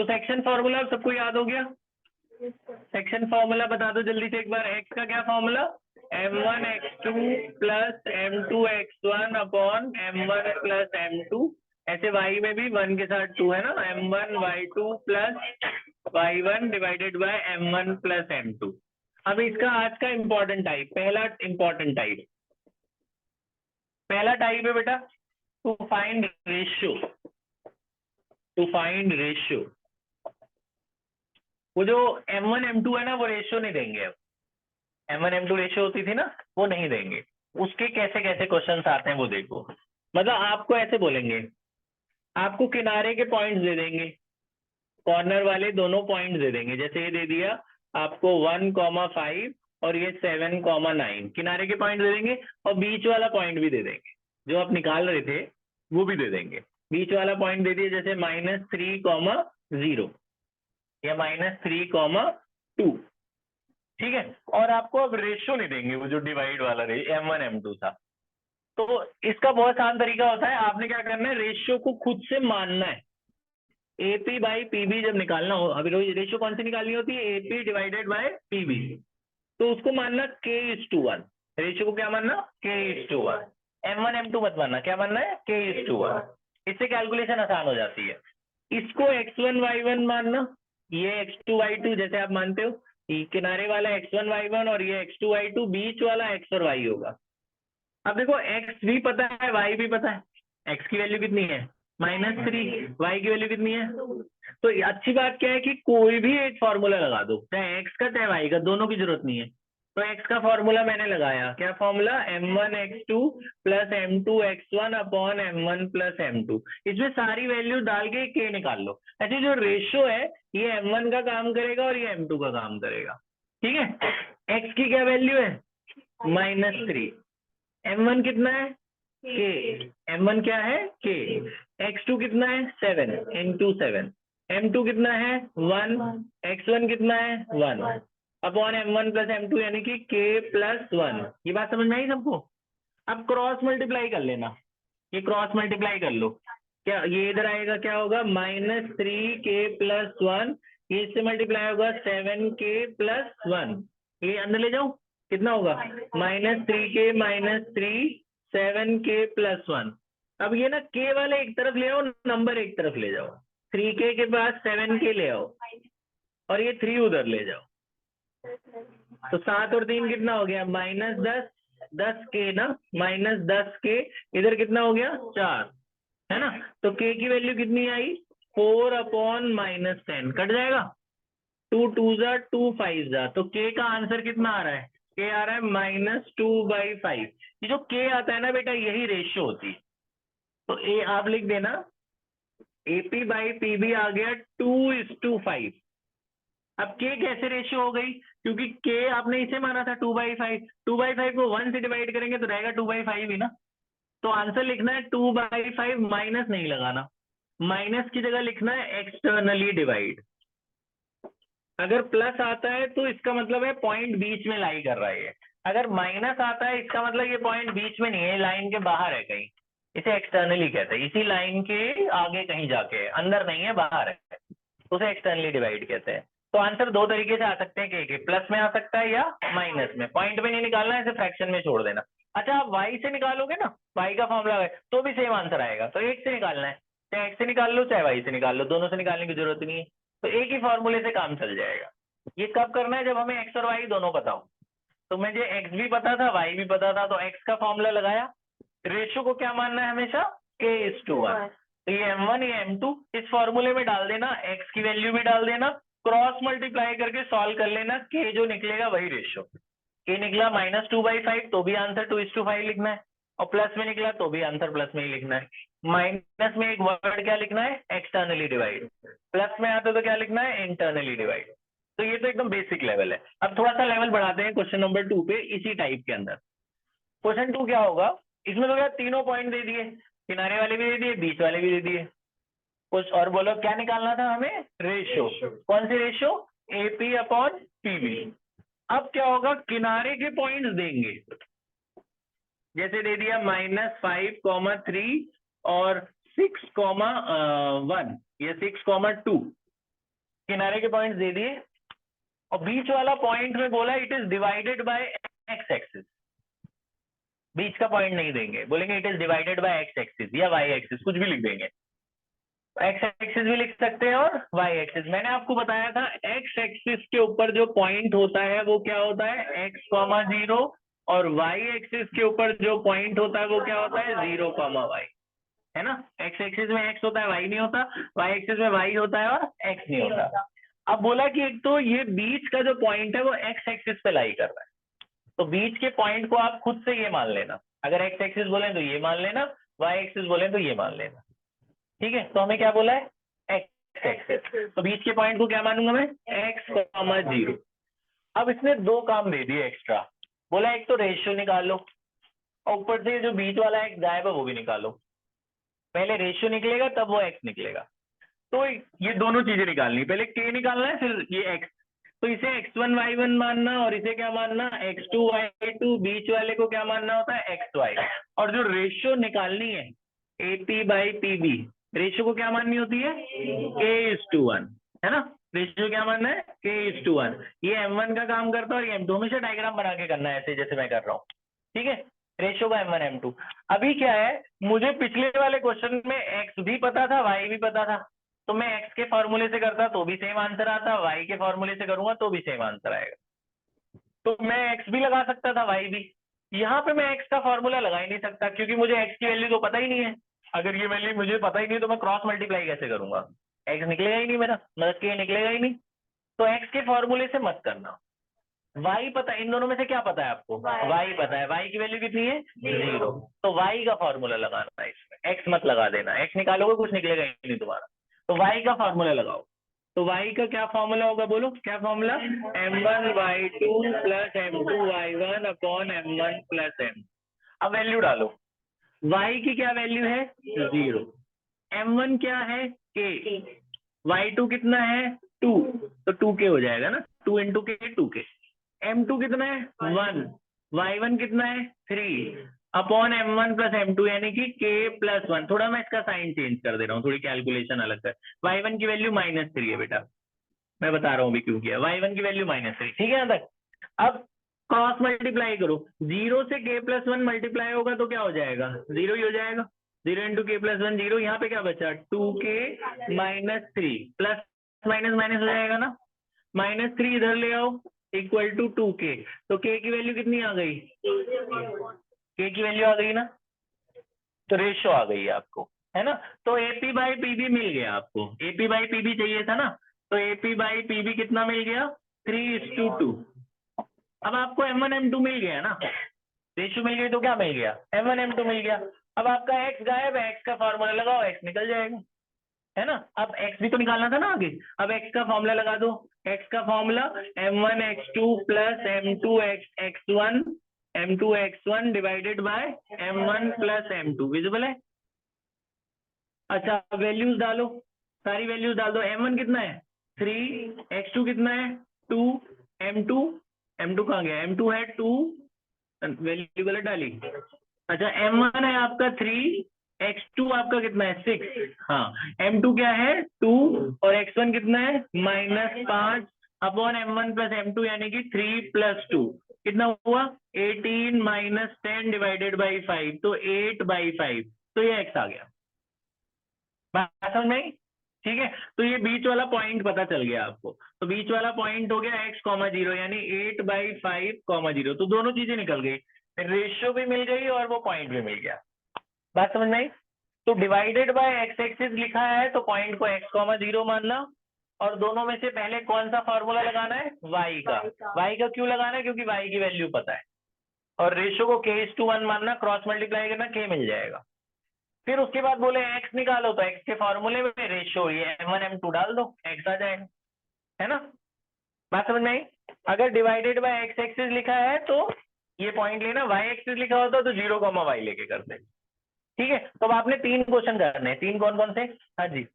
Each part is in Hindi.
तो सेक्शन फॉर्मूला सबको याद हो गया? सेक्शन फॉर्मूला बता दो जल्दी से एक बार। एक्स का क्या formula? m1 x2 plus m2 x1 upon m1 plus m2। ऐसे y में भी 1 के साथ 2 है ना, m1 y2 plus y1 divided by m1 plus m2। अब इसका आज का इंपॉर्टेंट टाइप, पहला इंपॉर्टेंट टाइप, पहला टाइप है बेटा to find ratio. To find ratio, वो जो m1 m2 है ना वो रेशियो नहीं देंगे। अब m1 m2 रेशियो होती थी ना, वो नहीं देंगे। उसके कैसे कैसे क्वेश्चंस आते हैं वो देखो। मतलब आपको ऐसे बोलेंगे, आपको किनारे के पॉइंट्स दे देंगे, कॉर्नर वाले दोनों पॉइंट्स दे देंगे। जैसे ये दे दिया आपको 1,5 और ये 7,9 किनारे के पॉइंट दे देंगे, और बीच वाला पॉइंट भी दे देंगे जो आप निकाल रहे थे वो भी दे देंगे। बीच वाला पॉइंट दे दिए जैसे -3,0 या -3,2, ठीक है। और आपको अब रेशियो नहीं देंगे, वो जो डिवाइड वाला m1 m2 था। तो इसका बहुत आसान तरीका होता है, आपने क्या करना है, रेशियो को खुद से मानना है। एपी बाई पीबी जब निकालना हो, अभी रेशियो कौन सी निकालनी होती है? AP divided by PB. तो उसको मानना k:1। रेशियो को क्या मानना? k:1। m1 m2 मत मानना, क्या मानना है? k:1। इससे कैलकुलेशन आसान हो जाती है। इसको x1 y1 मानना, ये x2 y2 जैसे आप मानते हो, ये किनारे वाला x1 y1 और ये x2 y2, बीच वाला x और y होगा। अब देखो x भी पता है, y भी पता है। x की वैल्यू कितनी है? -3। y की वैल्यू कितनी है? तो अच्छी बात क्या है कि कोई भी एक फॉर्मूला लगा दो, चाहे x का चाहे y का, दोनों की जरूरत नहीं है। तो x का फॉर्मूला मैंने लगाया, क्या formula? m1 x2 plus m2 x1 upon m1 plus m2। इसमें सारी वैल्यू डाल के k निकाल लो। ऐसे जो रेशियो है ये m1 का काम करेगा और ये m2 का काम करेगा, ठीक है। x की क्या वैल्यू है? -3। m1 कितना है? k। m1 क्या है? k। x2 कितना है? 7 into 7। m2 कितना है? 1। x1 कितना है? 1 अपॉन m1 प्लस m2 यानी कि k प्लस 1। ये बात समझ में आई सबको? अब क्रॉस मल्टीप्लाई कर लेना, ये क्रॉस मल्टीप्लाई कर लो। क्या ये इधर आएगा, क्या होगा? -3k plus 1। ये इससे मल्टीप्लाई होगा 7k प्लस 1। ये अंदर ले जाओ, कितना होगा? -3k -3 7k plus 1। अब ये ना k वाले एक तरफ ले आओ, नंबर एक तरफ ले जाओ। 3k के पास 7k ले आओ और ये 3 उधर ले जाओ। तो 7 और 3 कितना हो गया? -10। 10k ना, -10k। इधर कितना हो गया? 4, है ना। तो k की वैल्यू कितनी आई? 4 अपॉन -10। कट जाएगा, 2 2 जा 2 5 जा। तो k का आंसर कितना आ रहा है? k आ रहा है -2/5। ये जो k आता है ना बेटा, यही रेशियो होती है। तो a आप लिख देना, AP बाई PB आ गया 2:5। अब k कैसे रेशियो हो गई? क्योंकि k आपने इसे माना था 2/5। 2/5 को 1 से डिवाइड करेंगे तो रहेगा 2/5 ही ना। तो आंसर लिखना है 2/5, माइनस नहीं लगाना। माइनस की जगह लिखना है एक्सटर्नली डिवाइड। अगर प्लस आता है तो इसका मतलब है पॉइंट बीच में लाई कर रहा है। अगर माइनस आता है इसका मतलब ये पॉइंट बीच में नहीं है, लाइन के बाहर है कहीं। इसे एक्सटर्नली कहते हैं। इसी लाइन के आगे कहीं जाके है, अंदर नहीं है, बाहर है, उसे एक्सटर्नली डिवाइड कहते हैं। तो आंसर दो तरीके से आ सकते हैं, के प्लस में आ सकता है या माइनस में। पॉइंट में नहीं निकालना है, इसे फ्रैक्शन में छोड़ देना। अच्छा, आप y से निकालोगे ना, y का फॉर्मूला है तो भी सेम आंसर आएगा। तो एक से निकालना है, चाहे x से निकाल लो चाहे y से निकाल लो, दोनों से निकालने की जरूरत नहीं है। तो एक ही फॉर्मूले से काम चल जाएगा। ये कब करना है? जब हमें x और y दोनों पता हो। तो मुझे x भी पता था, y भी पता था, तो x का फॉर्मूला लगाया। रेशियो को क्या मानना है हमेशा? k:1। तो ये m1 ये m2 इस फॉर्मूले में डाल देना, x की वैल्यू भी डाल देना, क्रॉस मल्टीप्लाई करके सॉल्व कर लेना, k जो निकलेगा वही रेशियो। k निकला -2/5 तो भी आंसर 2:5 लिखना है, और प्लस में निकला तो भी आंसर प्लस में ही लिखना है। माइनस में एक वर्ड क्या लिखना है? Externally divide. प्लस में आता तो क्या लिखना है? Internally divide. तो ये तो एकदम बेसिक लेवल है। अब थोड़ा सा लेवल बढ़ाते हैं क्वेश्चन नंबर 2 पे, इसी टाइप के अंदर। क्वेश्चन 2 क्या होगा? इसमें तो क्या तीनों पॉइंट दे दिए, किनारे वाले भी दे दिए, बीच वाले भी दे दिए। कुछ और बोलो, क्या निकालना था हमें? रेशियो। कौन सी रेशियो? AP upon PB. अब क्या होगा? किनारे के पॉइंट्स देंगे, जैसे दे दिया -5, 3 और 6, 1 या 6, 2। किनारे के पॉइंट्स दे दिए और बीच वाला पॉइंट में बोला it is divided by x axis. बीच का पॉइंट नहीं देंगे, बोलेंगे it is divided by x axis या वाई एक्सिस, कुछ भी लिख देंगे। एक्स एक्सिस भी लिख सकते हैं और वाई एक्सिस। मैंने आपको बताया था एक्स एक्सिस के ऊपर जो पॉइंट होता है वो क्या होता है, एक्स कॉमा जीरो, और वाई एक्सिस के ऊपर जो पॉइंट होता है वो क्या होता है, जीरो कॉमा वाई, है ना। एक्स एक्सिस में एक्स होता है, वाई नहीं होता, वाई एक्सिस में वाई होता है और एक्स नहीं होता। अब बोला कि एक तो ये बीच का जो पॉइंट है वो एक्स एक्सिस पे लाई कर रहा है, तो बीच के पॉइंट को आप खुद से ये मान लेना। अगर एक्स एक्सिस बोले तो ये मान लेना, वाई एक्सिस बोले तो ये मान लेना, ठीक है। तो हमें क्या बोला है, एक्स एक्सिस, तो बीच के पॉइंट को क्या मानूंगा मैं, एक्स कॉमा जीरो। अब इसने दो काम दे दिए एक्स्ट्रा, बोला एक तो रेशियो निकालो और ऊपर से जो बीच वाला एक्स गायब है वो भी निकालो। पहले रेशियो निकलेगा तब वो एक्स निकलेगा, तो ये दोनों चीजें निकालनी, पहले के निकालना है फिर ये एक्स। तो इसे x1 y1 मानना और इसे क्या मानना, x2 y2, बीच वाले को क्या मानना होता है, xy। और जो रेशियो निकालनी है AP/PB, रेशियो को क्या माननी होती है, k:1, है ना। रेशियो क्या मानना है, k:1। ये M1 का काम करता है और ये M2। हमेशा डायग्राम बना के करना है ऐसे जैसे मैं कर रहा हूँ, ठीक है। रेशियो का M1 M2। अभी क्या है, मुझे पिछले वाले क्वेश्चन में x भी पता था y भी पता था, तो मैं x के फॉर्मूले से करता तो भी सेम आंसर आता, y के फॉर्मूले से करूंगा तो भी सेम आंसर आएगा। तो मैं x भी लगा सकता था, y भी। यहाँ पे मैं x का फॉर्मूला लगा ही नहीं सकता क्योंकि मुझे x की वैल्यू तो पता ही नहीं है। अगर ये वैल्यू मुझे पता ही नहीं तो मैं क्रॉस मल्टीप्लाई कैसे करूंगा, x निकलेगा ही नहीं मेरा, मतलब k निकलेगा ही नहीं। तो x के फॉर्मूले से मत करना। y पता, इन दोनों में से क्या पता है आपको, y पता है, y की वैल्यू कितनी है, 0। तो y का फॉर्मूला लगाना है इसमें, x मत लगा देना, x निकालोगे कुछ निकलेगा ही नहीं तुम्हारा। तो y का फॉर्मूला लगाओ। तो y का क्या फॉर्मूला होगा, बोलो क्या formula, m1y2 plus m2y1 upon m1 plus m। अब वैल्यू डालो, y की क्या वैल्यू है, 0, m1 क्या है, k, y2 कितना है, 2, तो 2k हो जाएगा ना, 2 इंटू के 2k। m2 कितना है, 1, y1 कितना है, 3 अपॉन m1 प्लस m2 यानी कि k प्लस 1। थोड़ा मैं इसका साइन चेंज कर दे रहा हूँ, थोड़ी कैलकुलेशन अलग कर। y1 की वैल्यू -3 है बेटा, मैं बता रहा हूँ अभी क्यों किया, y1 की वैल्यू -3, ठीक है यहाँ तक। अब क्रॉस मल्टीप्लाई करो, 0 से k प्लस 1 मल्टीप्लाई होगा तो क्या हो जाएगा, 0 ही हो जाएगा। 0 इंटू के प्लस 1 0, यहाँ पे क्या बचा, 2k -3, प्लस माइनस माइनस हो जाएगा ना, -3 इधर ले आओ इक्वल टू 2k। तो k की वैल्यू कितनी आ गई, k की वैल्यू आ गई ना, तो रेशियो आ गई है आपको, है ना। तो AP/PB मिल गया आपको, AP/PB चाहिए था ना, तो AP/PB कितना मिल गया, 3:2। अब आपको M1 M2 मिल गया ना, रेशियो मिल गई तो क्या मिल गया, M1 M2 मिल गया। अब आपका x गायब है, x का फॉर्मूला लगाओ, x निकल जाएगा, है ना। अब x भी तो निकालना था ना आगे, अब x का फॉर्मूला लगा दो। x का formula m1 x2 plus m2 x1 m2 x1 divided by m1 plus m2, visible है। अच्छा वैल्यूज डालो, सारी वैल्यूज डाल दो। m1 कितना है 3, x2 कितना है 2, m2 कहाँ गया, m2 है 2, वैल्यू गलत डाली। अच्छा m1 है आपका 3, x2 आपका कितना है 6, हाँ m2 क्या है 2 और x1 कितना है -5 अपॉन m1 प्लस m2 यानी कि 3 + 2 कितना हुआ 18 - 10 डिवाइडेड बाई 5, तो 8/5, तो ये x आ गया। बात समझ में आई? ठीक है, तो ये बीच वाला पॉइंट पता चल गया आपको, तो बीच वाला पॉइंट हो गया x, 0 यानी 8/5, 0, तो दोनों चीजें निकल गई, रेशियो भी मिल गई और वो पॉइंट भी मिल गया। बात समझ में आई? तो डिवाइडेड बाय एक्स एक्सिस लिखा है तो पॉइंट को x, 0 मानना, और दोनों में से पहले कौन सा फॉर्मूला लगाना है, y का। y का क्यों लगाना है, क्योंकि y की वैल्यू पता है, और रेशियो को k:1 मानना, क्रॉस मल्टीप्लाई करना, k मिल जाएगा। फिर उसके बाद बोले x निकालो, तो x के फॉर्मूले में रेशियो ये m1 m2 डाल दो, x आ जाएगा, है ना। बात समझ में आई? अगर डिवाइडेड बाय एक्स एक्सिस लिखा है तो ये पॉइंट लेना, y एक्सिस लिखा होता तो 0, y लेके करते, ठीक है। तो अब आपने 3 क्वेश्चन करने हैं, 3 कौन कौन से, हाँ जी।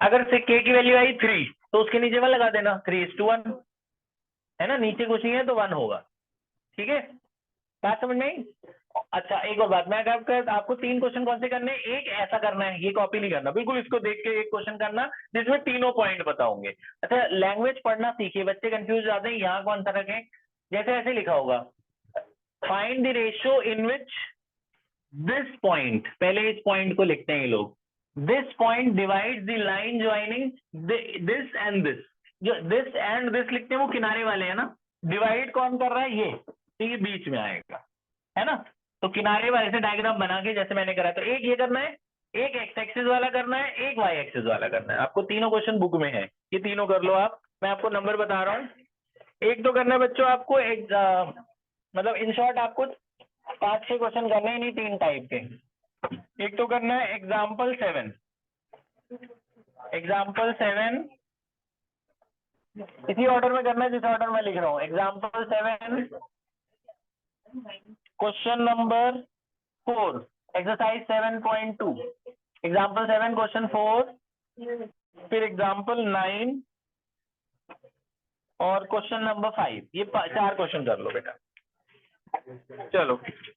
अगर से k की वैल्यू आई 3 तो उसके नीचे 1 लगा देना, 3:1, है ना, नीचे कुछ नहीं है तो 1 होगा, ठीक है। बात समझ में आई? अच्छा एक और बात, मैं अगर आपको 3 क्वेश्चन कौन से करने हैं, एक ऐसा करना है, ये कॉपी नहीं करना, बिल्कुल इसको देख के एक क्वेश्चन करना जिसमें तीनों पॉइंट बताओगे। अच्छा लैंग्वेज पढ़ना सीखिए, बच्चे कंफ्यूज जाते हैं यहाँ कौन सा रखें, जैसे ऐसे लिखा होगा find the ratio in which this point, पहले इस पॉइंट को लिखते हैं ये लोग, this point divide the line joining this and this, जो दिस एंड दिस लिखते हैं वो किनारे वाले हैं ना, डिवाइड कौन कर रहा है ये, तो ये बीच में आएगा, है ना। तो किनारे वाले से डायग्राम बना के जैसे मैंने करा, तो एक ये करना है, एक एक्स एक्सिस वाला करना है, एक वाई एक्सिस वाला करना है। आपको तीनों क्वेश्चन बुक में है, ये तीनों कर लो आप, मैं आपको नंबर बता रहा हूँ। एक तो करना है बच्चों आपको एक मतलब इन शॉर्ट आपको 5-6 क्वेश्चन करने हैं, नहीं 3 टाइप के। एक तो करना है एग्जाम्पल 7, एग्जाम्पल 7 इसी ऑर्डर में करना है जिस ऑर्डर में लिख रहा हूँ, example 7 question number 4 exercise 7.2, example 7 question 4, फिर एग्जाम्पल 9 और क्वेश्चन नंबर 5, ये 4 क्वेश्चन कर लो बेटा। चलो